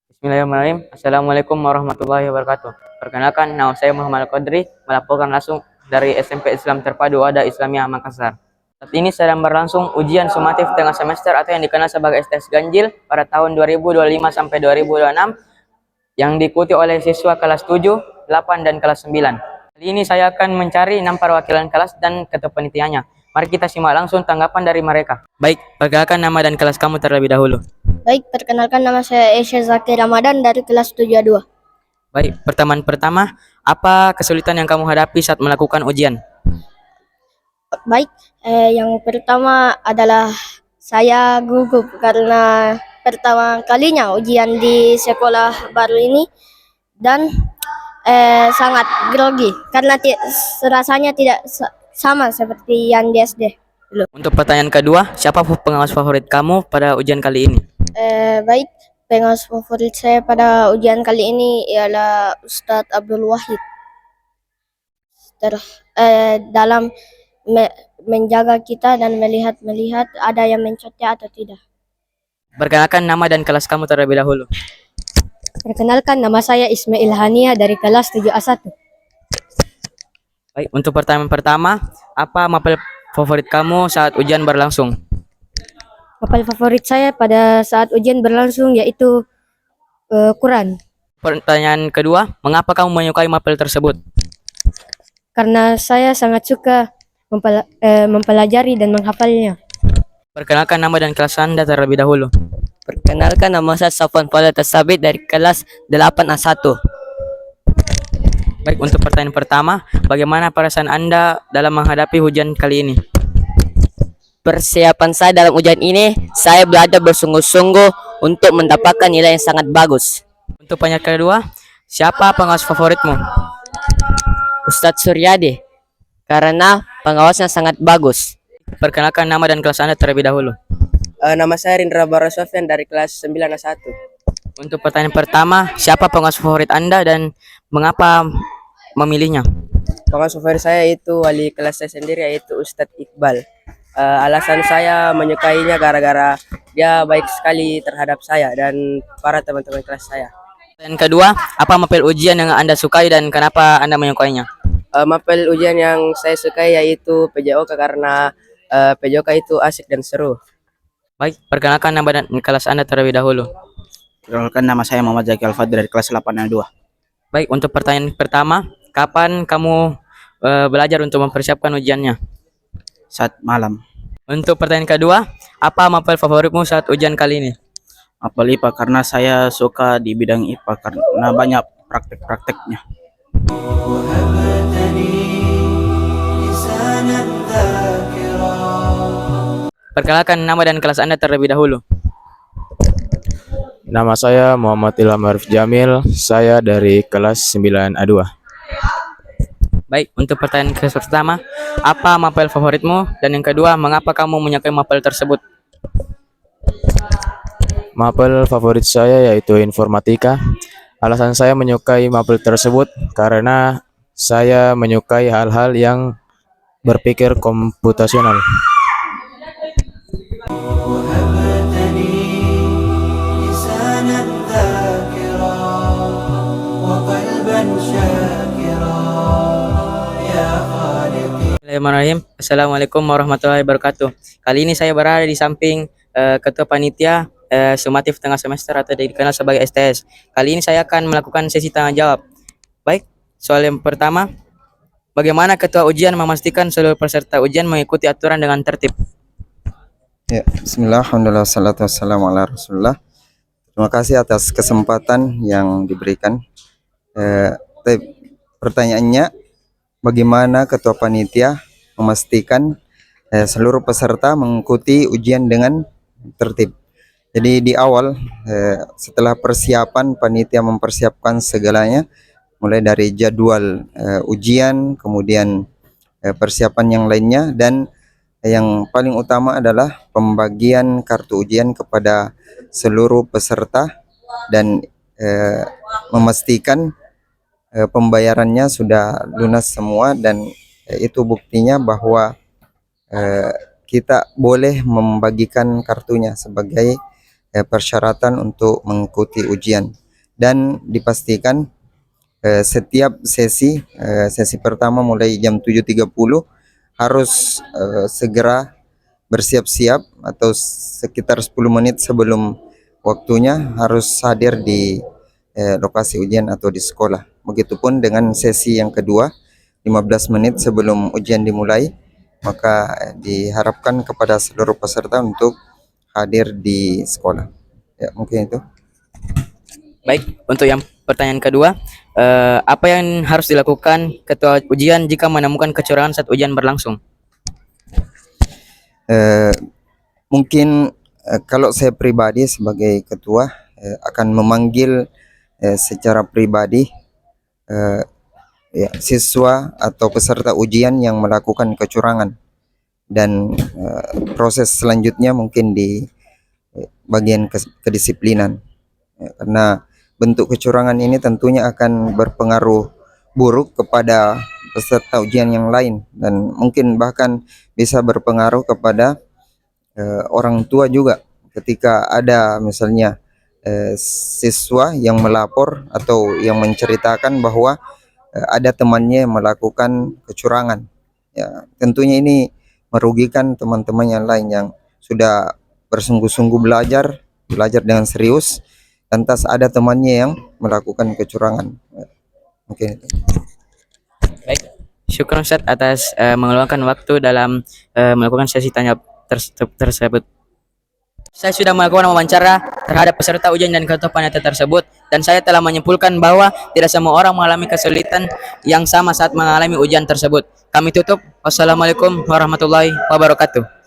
Bismillahirrahmanirrahim. Assalamualaikum warahmatullahi wabarakatuh. Perkenalkan, nama saya Muhammad Qadri, melaporkan langsung dari SMP Islam Terpadu Wadah Islamiyah Makassar. Saat ini sedang berlangsung ujian sumatif tengah semester atau yang dikenal sebagai STS Ganjil pada tahun 2025 sampai 2026 yang diikuti oleh siswa kelas 7, 8, dan kelas 9. Kali ini saya akan mencari 6 perwakilan kelas dan ketua panitianya. Mari kita simak langsung tanggapan dari mereka. Baik, perkenalkan nama dan kelas kamu terlebih dahulu. Baik, perkenalkan nama saya Esya Zaki Ramadan dari kelas 72. Baik, pertama, apa kesulitan yang kamu hadapi saat melakukan ujian? Baik, yang pertama adalah saya gugup karena pertama kalinya ujian di sekolah baru ini dan sangat grogi karena rasanya tidak sama seperti yang di SD. Untuk pertanyaan kedua, siapa pengawas favorit kamu pada ujian kali ini? Baik, pengawas favorit saya pada ujian kali ini ialah Ustadz Abdul Wahid. Dalam menjaga kita dan melihat ada yang mencotnya atau tidak. Perkenalkan nama dan kelas kamu terlebih dahulu. Perkenalkan, nama saya Ismail Hania dari kelas 7A1. Baik, untuk pertanyaan pertama, apa mapel favorit kamu saat ujian berlangsung? Mapel favorit saya pada saat ujian berlangsung yaitu Quran. Pertanyaan kedua, mengapa kamu menyukai mapel tersebut? Karena saya sangat suka mempelajari dan menghafalnya. Perkenalkan nama dan kelas Anda terlebih dahulu. Perkenalkan, nama saya Safwan Fadil Tasabit dari kelas 8A1. Baik, untuk pertanyaan pertama, bagaimana perasaan Anda dalam menghadapi ujian kali ini? Persiapan saya dalam ujian ini, saya belajar bersungguh-sungguh untuk mendapatkan nilai yang sangat bagus. Untuk pertanyaan kedua, siapa pengawas favoritmu? Ustadz Suryadi, karena pengawasnya sangat bagus. Perkenalkan nama dan kelas Anda terlebih dahulu. Nama saya Rindra Bara Sofyan dari kelas 9A1. Untuk pertanyaan pertama, siapa pengawas favorit Anda dan mengapa memilihnya? Pengawas favorit saya itu wali kelas saya sendiri yaitu Ustadz Iqbal. Alasan saya menyukainya gara-gara dia baik sekali terhadap saya dan para teman-teman kelas saya. Pertanyaan kedua, apa mapel ujian yang Anda sukai dan kenapa Anda menyukainya? Mapel ujian yang saya sukai yaitu PJOK karena PJOK itu asik dan seru. Baik, perkenalkan nama dan kelas Anda terlebih dahulu. Perkenalkan, nama saya Muhammad Zaki Alfad dari kelas 8A2. Baik, untuk pertanyaan pertama, kapan kamu belajar untuk mempersiapkan ujiannya? Saat malam. Untuk pertanyaan kedua, apa mapel favoritmu saat ujian kali ini? Mapel IPA karena saya suka di bidang IPA karena banyak praktek-prakteknya. Perkenalkan nama dan kelas Anda terlebih dahulu. Nama saya Muhammad Ilham Arif Jamil, saya dari kelas 9A2. Baik, untuk pertanyaan pertama, apa mapel favoritmu? Dan yang kedua, mengapa kamu menyukai mapel tersebut? Mapel favorit saya yaitu informatika. Alasan saya menyukai mapel tersebut karena saya menyukai hal-hal yang berpikir komputasional. Bismillahirrahmanirrahim. Assalamualaikum warahmatullahi wabarakatuh. Kali ini saya berada di samping ketua panitia sumatif tengah semester atau dikenal sebagai STS. Kali ini saya akan melakukan sesi tanya jawab. Baik, soal yang pertama, bagaimana ketua ujian memastikan seluruh peserta ujian mengikuti aturan dengan tertib? Ya, bismillah, alhamdulillah, salatu wassalamu ala rasulullah. Terima kasih atas kesempatan yang diberikan. Pertanyaannya, bagaimana ketua panitia memastikan seluruh peserta mengikuti ujian dengan tertib? Jadi di awal, setelah persiapan, panitia mempersiapkan segalanya, mulai dari jadwal ujian, kemudian persiapan yang lainnya, dan yang paling utama adalah pembagian kartu ujian kepada seluruh peserta dan memastikan pembayarannya sudah lunas semua, dan itu buktinya bahwa kita boleh membagikan kartunya sebagai persyaratan untuk mengikuti ujian, dan dipastikan setiap sesi pertama mulai jam 7.30 harus segera bersiap-siap atau sekitar 10 menit sebelum waktunya harus hadir di lokasi ujian atau di sekolah. Begitupun dengan sesi yang kedua 15 menit sebelum ujian dimulai, maka diharapkan kepada seluruh peserta untuk hadir di sekolah. Ya, mungkin itu. Baik, untuk yang pertanyaan kedua, apa yang harus dilakukan ketua ujian jika menemukan kecurangan saat ujian berlangsung? Mungkin kalau saya pribadi sebagai ketua akan memanggil secara pribadi siswa atau peserta ujian yang melakukan kecurangan, dan proses selanjutnya mungkin di bagian kedisiplinan. Karena bentuk kecurangan ini tentunya akan berpengaruh buruk kepada peserta ujian yang lain, dan mungkin bahkan bisa berpengaruh kepada orang tua juga ketika ada misalnya siswa yang melapor atau yang menceritakan bahwa ada temannya yang melakukan kecurangan. Ya, tentunya ini merugikan teman-teman yang lain yang sudah bersungguh-sungguh belajar dengan serius, lantas ada temannya yang melakukan kecurangan. Mungkin itu. Baik, syukur Ustaz atas mengeluangkan waktu dalam melakukan sesi tanya tersebut. Saya sudah melakukan wawancara terhadap peserta ujian dan ketua panitia tersebut, dan saya telah menyimpulkan bahwa tidak semua orang mengalami kesulitan yang sama saat mengalami ujian tersebut. Kami tutup. Wassalamualaikum warahmatullahi wabarakatuh.